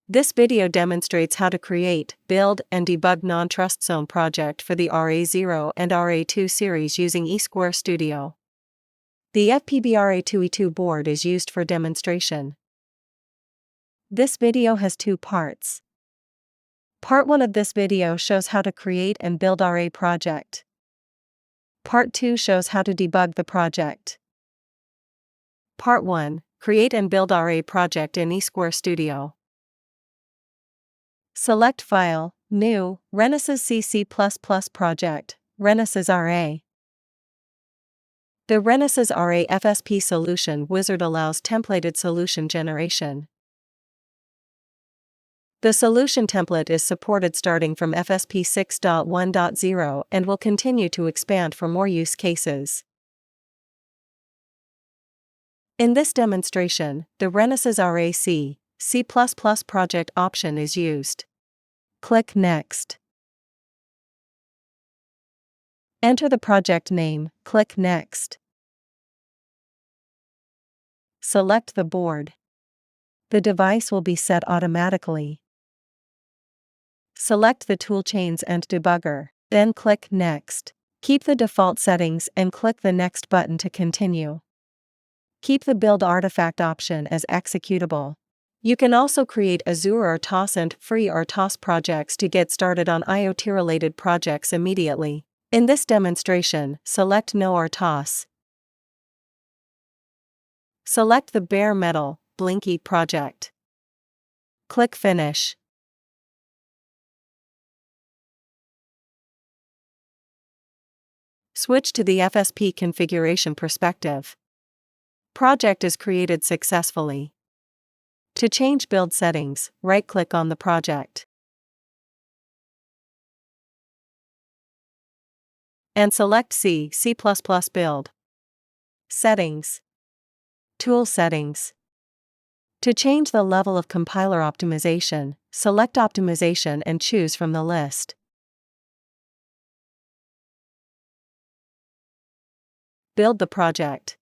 This video demonstrates how to create, build, and debug Non-trustzone project for the RA0 and RA2 series using eSquare Studio. The FPB RA2E2 board is used for demonstration. This video has two parts. Part 1 of this video shows how to create and build RA project. Part 2 shows how to debug the project. Part 1, Create and build RA project in eSquare Studio. Select File, New, Renesas C++ project, Renesas RA. The Renesas RA FSP solution wizard allows templated solution generation. The solution template is supported starting from FSP 6.1.0 and will continue to expand for more use cases. In this demonstration, the Renesas RA C++ project option is used. Click Next. Enter the project name, click Next. Select the board. The device will be set automatically. Select the toolchains and debugger, then click Next. Keep the default settings and click the Next button to continue. Keep the Build Artifact option as executable. You can also create Azure RTOS and free RTOS projects to get started on IoT-related projects immediately. In this demonstration, select No RTOS. Select the bare metal, Blinky project. Click Finish. Switch to the FSP configuration perspective. Project is created successfully. To change build settings, right-click on the project and select C++ Build. Settings. Tool Settings. To change the level of compiler optimization, select Optimization and choose from the list. Build the project.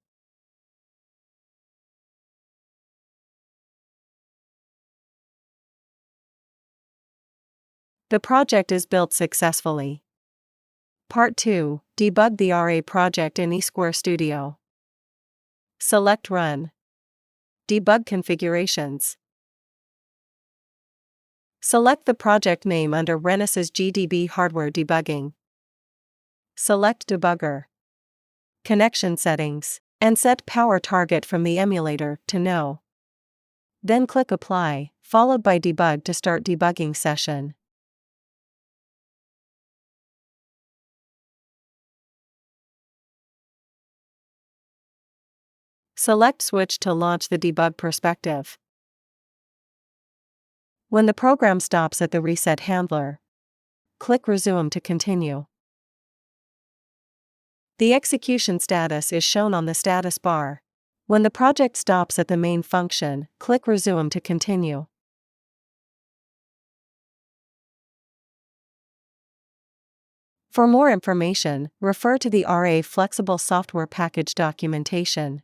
The project is built successfully. Part 2, Debug the RA project in eSquare Studio. Select Run. Debug Configurations. Select the project name under Renesas GDB Hardware Debugging. Select Debugger. Connection Settings, and set Power Target from the emulator to No. Then click Apply, followed by Debug to start debugging session. Select Switch to launch the debug perspective. When the program stops at the reset handler, click Resume to continue. The execution status is shown on the status bar. When the project stops at the main function, click Resume to continue. For more information, refer to the RA Flexible Software Package documentation.